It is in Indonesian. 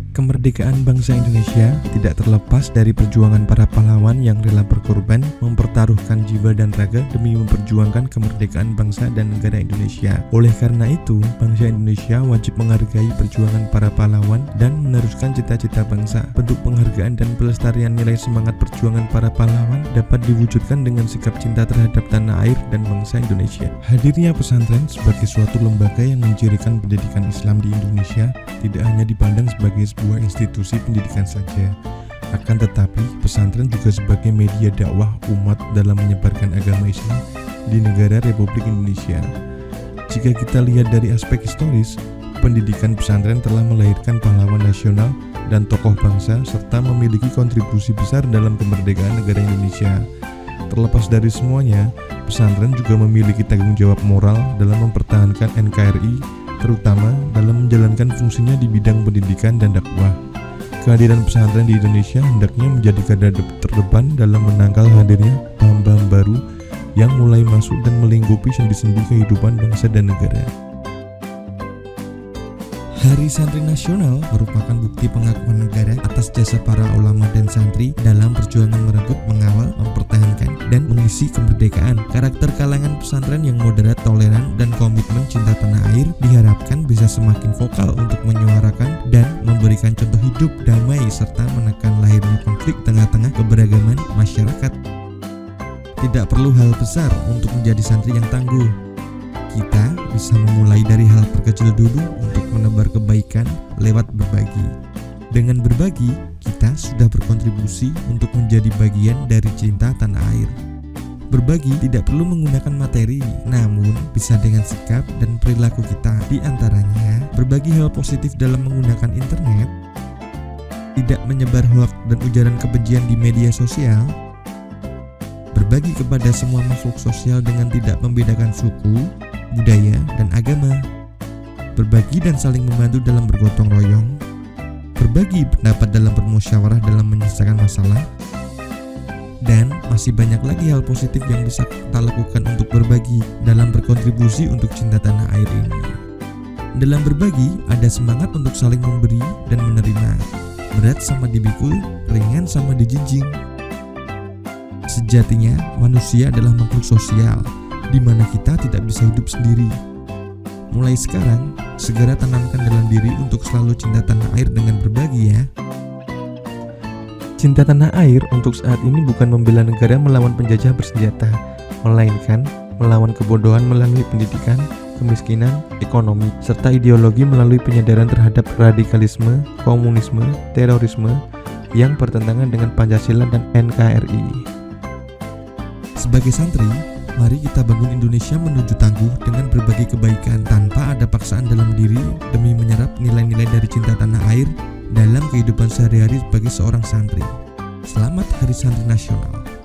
Kemerdekaan bangsa Indonesia tidak terlepas dari perjuangan para pahlawan yang rela berkorban, mempertaruhkan jiwa dan raga demi memperjuangkan kemerdekaan bangsa dan negara Indonesia. Oleh karena itu, bangsa Indonesia wajib menghargai perjuangan para pahlawan dan meneruskan cita-cita bangsa. Bentuk penghargaan dan pelestarian nilai semangat perjuangan para pahlawan dapat diwujudkan dengan sikap cinta terhadap tanah air dan bangsa Indonesia. Hadirnya pesantren sebagai suatu lembaga yang mencirikan pendidikan Islam di Indonesia tidak hanya dipandang sebagai sebuah institusi pendidikan saja, akan tetapi pesantren juga sebagai media dakwah umat dalam menyebarkan agama Islam di negara Republik Indonesia. Jika kita lihat dari aspek historis, pendidikan pesantren telah melahirkan pahlawan nasional dan tokoh bangsa serta memiliki kontribusi besar dalam kemerdekaan negara Indonesia. Terlepas dari semuanya, pesantren juga memiliki tanggung jawab moral dalam mempertahankan NKRI, terutama dalam menjalankan fungsinya di bidang pendidikan dan dakwah. Kehadiran pesantren di Indonesia hendaknya menjadi garda terdepan dalam menangkal hadirnya paham-paham baru yang mulai masuk dan melingkupi sendi-sendi kehidupan bangsa dan negara. Hari Santri Nasional merupakan bukti pengakuan negara atas jasa para ulama dan santri dalam perjuangan merebut, mengawal, mempertahankan, dan mengisi kemerdekaan. Karakter kalangan pesantren yang moderat, toleran, dan komitmen cinta tanah air diharapkan bisa semakin vokal untuk menyuarakan dan memberikan contoh hidup damai serta menekan lahirnya konflik tengah-tengah keberagaman masyarakat. Tidak perlu hal besar untuk menjadi santri yang tangguh. Kita bisa memulai dari hal terkecil dulu untuk menebar kebaikan lewat berbagi. Dengan berbagi, kita sudah berkontribusi untuk menjadi bagian dari cinta tanah air. Berbagi tidak perlu menggunakan materi, namun bisa dengan sikap dan perilaku kita. Di antaranya, berbagi hal positif dalam menggunakan internet, tidak menyebar hoaks dan ujaran kebencian di media sosial, berbagi kepada semua makhluk sosial dengan tidak membedakan suku, budaya, dan agama, berbagi dan saling membantu dalam bergotong royong, berbagi pendapat dalam bermusyawarah dalam menyelesaikan masalah, dan masih banyak lagi hal positif yang bisa kita lakukan untuk berbagi dalam berkontribusi untuk cinta tanah air ini. Dalam berbagi, ada semangat untuk saling memberi dan menerima, berat sama dipikul, ringan sama dijinjing. Sejatinya, manusia adalah makhluk sosial, di mana kita tidak bisa hidup sendiri. Mulai sekarang, segera tanamkan dalam diri untuk selalu cinta tanah air dengan berbagi ya. Cinta tanah air untuk saat ini bukan membela negara melawan penjajah bersenjata, melainkan melawan kebodohan melalui pendidikan, kemiskinan, ekonomi, serta ideologi melalui penyadaran terhadap radikalisme, komunisme, terorisme yang bertentangan dengan Pancasila dan NKRI. Sebagai santri, mari kita bangun Indonesia menuju tangguh dengan berbagi kebaikan tanpa ada paksaan dalam diri demi menyerap nilai-nilai dari cinta tanah air dalam kehidupan sehari-hari sebagai seorang santri. Selamat Hari Santri Nasional.